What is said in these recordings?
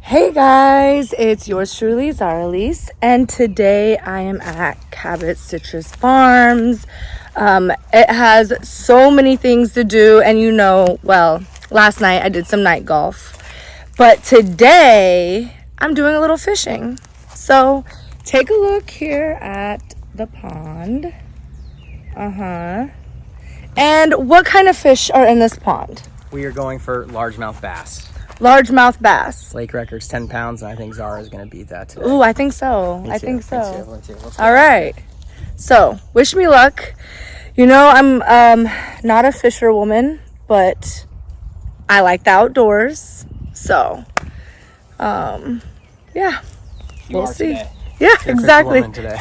Hey guys, it's yours truly, Zahra Elise, and today I am at Cabot Citrus Farms. It has so many things to do, and last night I did some night golf, but today I'm doing a little fishing. So take a look here at the pond. And what kind of fish are in this pond? We are going for largemouth bass. Largemouth bass. Lake record's 10 pounds, and I think Zara is going to beat that today. Ooh, I think so. Me too. All right. So, wish me luck. You know, I'm not a fisherwoman, but I like the outdoors. So, yeah. We'll see. Today. Yeah, exactly. Today.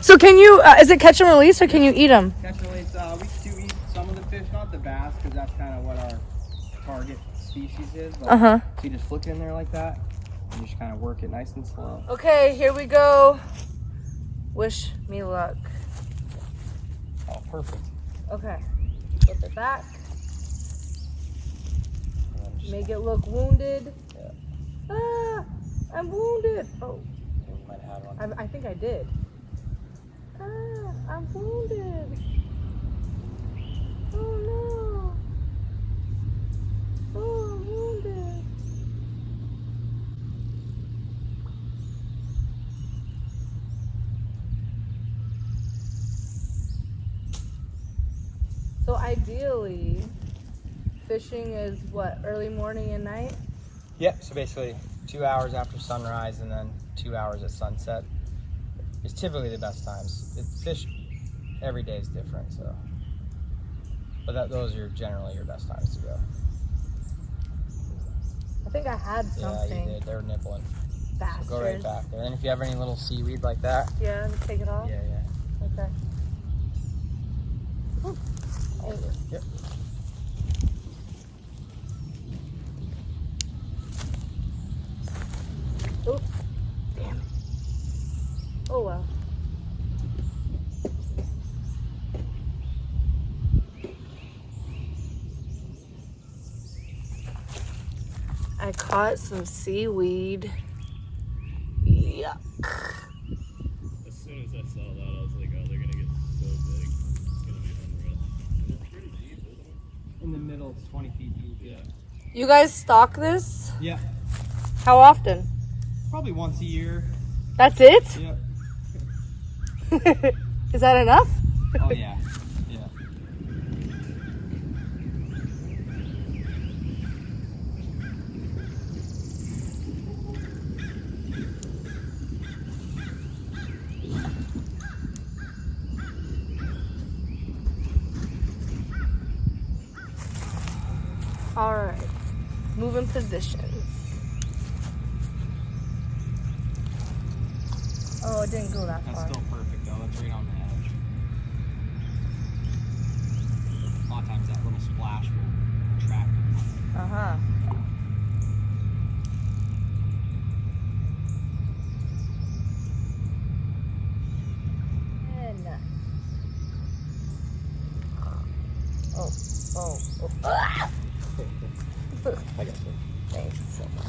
So, can you, is it catch and release or can you eat them? Catch and release, we do eat some of the fish, not the bass, because that's kind of what our target species is. But So you just flick it in there like that, and you just kind of work it nice and slow. Okay, here we go. Wish me luck. Oh, perfect. Okay, flip it back. Make it look wounded. Yeah. Ah, I'm wounded. Oh, You might have one. I think I did. Ah, I'm wounded. Oh no. Oh, I'm wounded. So ideally, fishing is what, early morning and night? Yep, so basically 2 hours after sunrise and then 2 hours at sunset is typically the best times. Fish every day is different, so. But those are generally your best times to go. I think I had something. Yeah, you did. They were nibbling. Bastards. So go right back there. And if you have any little seaweed like that. Yeah, let me take it off. Yeah. Okay. Ooh. Yep. Oops. Damn it. Oh well. I caught some seaweed. Yuck. As soon as I saw that, I was like, oh, they're gonna get so big. It's gonna be unreal. And it's pretty deep, isn't it? In the middle, it's 20 feet deep. Yeah. You guys stock this? Yeah. How often? Probably once a year. That's it? Yep. Is that enough? Oh, yeah. All right. Moving positions. Oh, it didn't go that That's far. still perfect, though. That's right on the edge. A lot of times that little splash will attract them. Uh-huh. Oh. Ah! I got you. Thanks so much.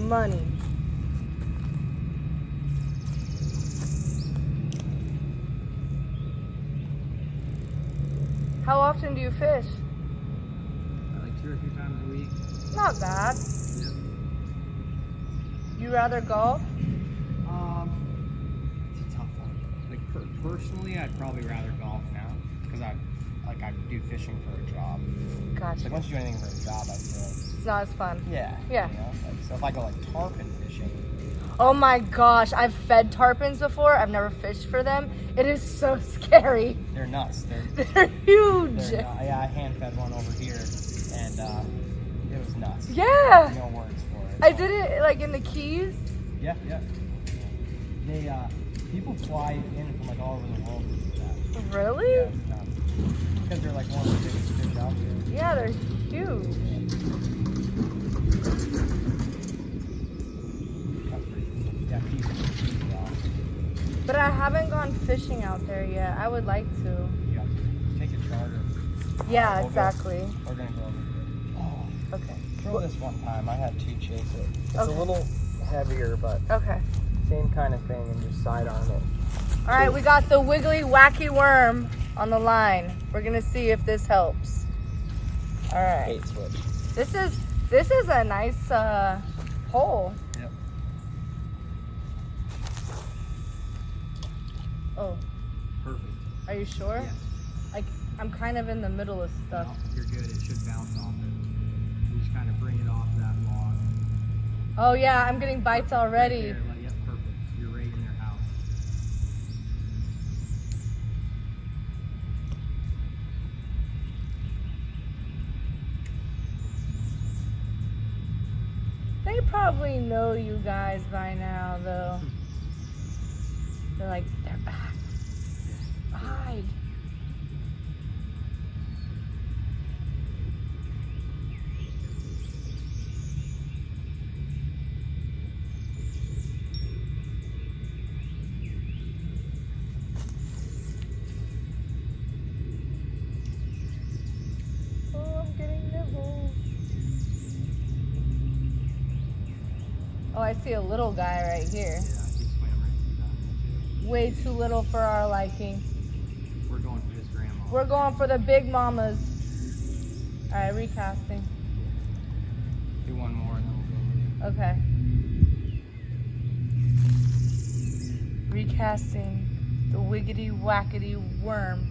Money. How often do you fish? Like 2 or 3 times a week. Not bad. Yep. You rather golf? It's a tough one. Like personally, I'd probably rather golf now because I do fishing for a job. Gotcha. Like once you do anything for a job, I feel like It's not as fun. yeah. Yeah. You know? Like, so if I go like tarpon fishing, Oh my gosh, I've fed tarpons before. I've never fished for them. It is so scary. they're nuts. They're huge. Yeah, I hand fed one over here, and it was nuts. Yeah. No words for it. I did it like in the Keys. Yeah. They people fly in from like all over the world to do that. Really? Yeah, because they're like one of the biggest fish fish out there. Yeah, they're huge. That's pretty cool. Yeah, keep it off. But I haven't gone fishing out there yet. I would like to. You have to take a charter. Yeah, We'll exactly. We're gonna go over here. Oh, Okay. throw this one time. I had two chase it. It's Okay. a little heavier, but Okay. same kind of thing, and just sidearm it. All right, we got the wiggly wacky worm on the line. We're gonna see if this helps. All right. Bait switch. This is a nice hole. Yep. Oh, Perfect. are you sure? Yes. Like I'm kind of in the middle of stuff. No, you're good. It should bounce off it. You just kind of bring it off that log. Oh yeah, I'm getting bites already. Right there, yep, perfect. You're right in their house. They probably know you guys by now, though. They're like, they're back. Hide. Oh, I'm getting nibbles. Oh, I see a little guy right here. Yeah, he swam right through down here Way too little for our liking. too. We're going for his grandma. We're going for the big mamas. All right, recasting. Do one more and then we'll go over Okay. Recasting the wiggity wackety worm.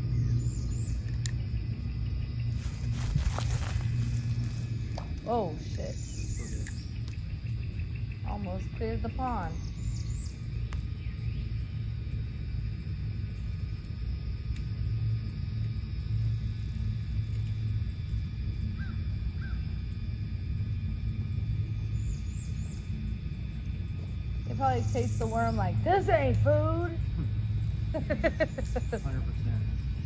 Oh shit. there. Okay. Almost cleared the pond. They probably taste the worm like, this ain't food. 100%.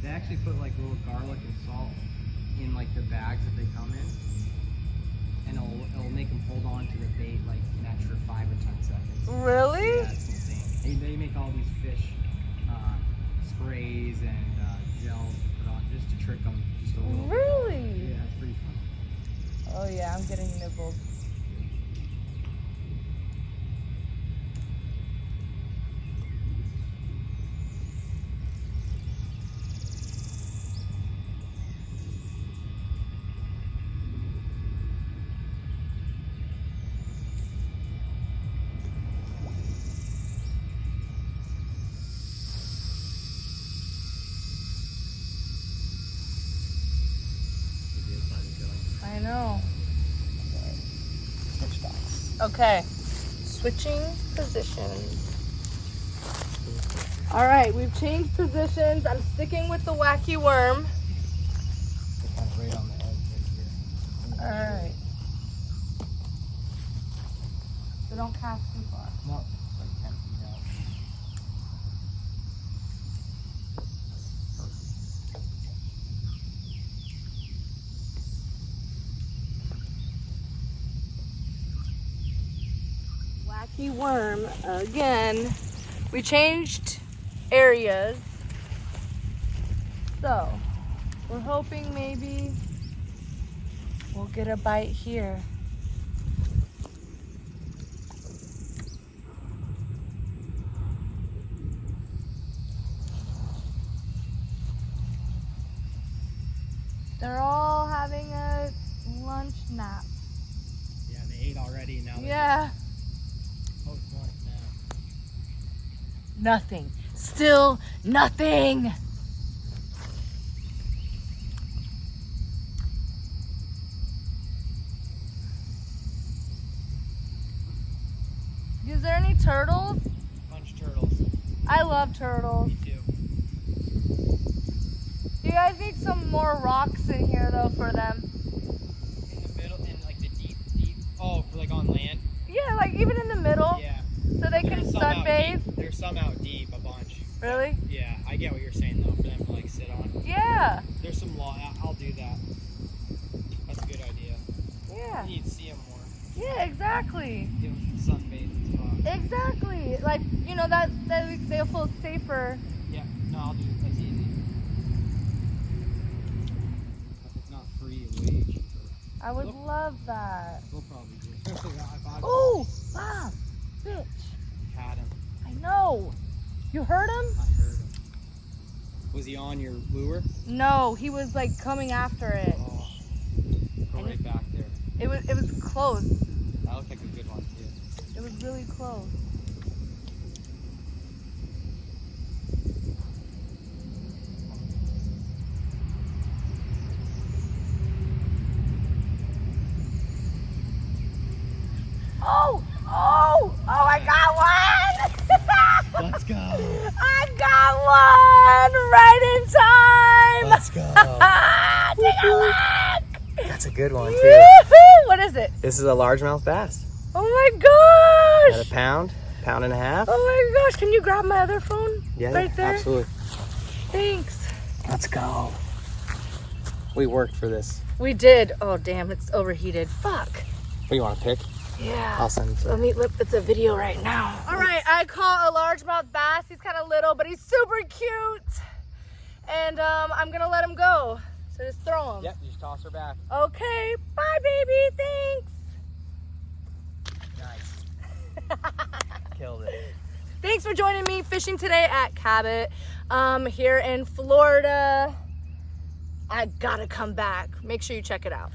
They actually put like little garlic and salt in like the bags that they come in, and it'll make them hold on to the bait like an extra 5 or 10 seconds. Really? Yeah, it's insane. They make all these fish sprays and gels to put on just to trick them just a little. Really? Yeah, it's pretty fun. Oh yeah, I'm getting nibbled. I know. Switch backs. Okay, switching positions. All right, we've changed positions. I'm sticking with the wacky worm. This one's right on the edge right here. All right. So don't cast too far. No, it's like 10 feet out. Wacky worm again. We changed areas. So we're hoping maybe we'll get a bite here. They're all having a lunch nap. Yeah, they ate already. Now they're Yeah. post lunch now. Nothing. Still nothing. Is there any turtles? Bunch of turtles. I love turtles. Me too. Do you guys need some more rocks in here though for them? In the middle, in like the deep. Oh, for like on land. Yeah, like even in the middle, Yeah. so they can There's some out sunbathe. deep. There's some out deep, a bunch. Really? Yeah, I get what you're saying though, for them to like sit on. Yeah. There's some law. I'll do that. Exactly. Give them some sunbathing spot. Exactly. Like, you know, that they'll feel safer. Yeah, no, I'll do it. That's easy. It's not free wage. I would love that. We'll probably do it. Especially if I Oh, wow. Bitch. had him. I know. You heard him? I heard him. Was he on your lure? No, he was like coming after it. Oh, go right back there. It was close. That looked like a good one too. It was really close. Oh, I got one! Let's go. I got one right in time! Let's go. Take a look! That's a good one too. Yoo-hoo! What is it? This is a largemouth bass. Oh my gosh! At a pound and a half. Oh my gosh, can you grab my other phone? Yeah, right there? absolutely. Thanks. Let's go. We worked for this. We did. Oh damn, it's overheated. Fuck. What do you want to pick? Yeah. I'll send it to Let me look. It's a video right now. All right, I caught a largemouth bass. He's kind of little, but he's super cute. And I'm gonna let him go. So just throw him. Yep, you just toss her back. Okay. Bye, baby. Thanks. Nice. Killed it. Thanks for joining me fishing today at Cabot here in Florida. I gotta come back. Make sure you check it out.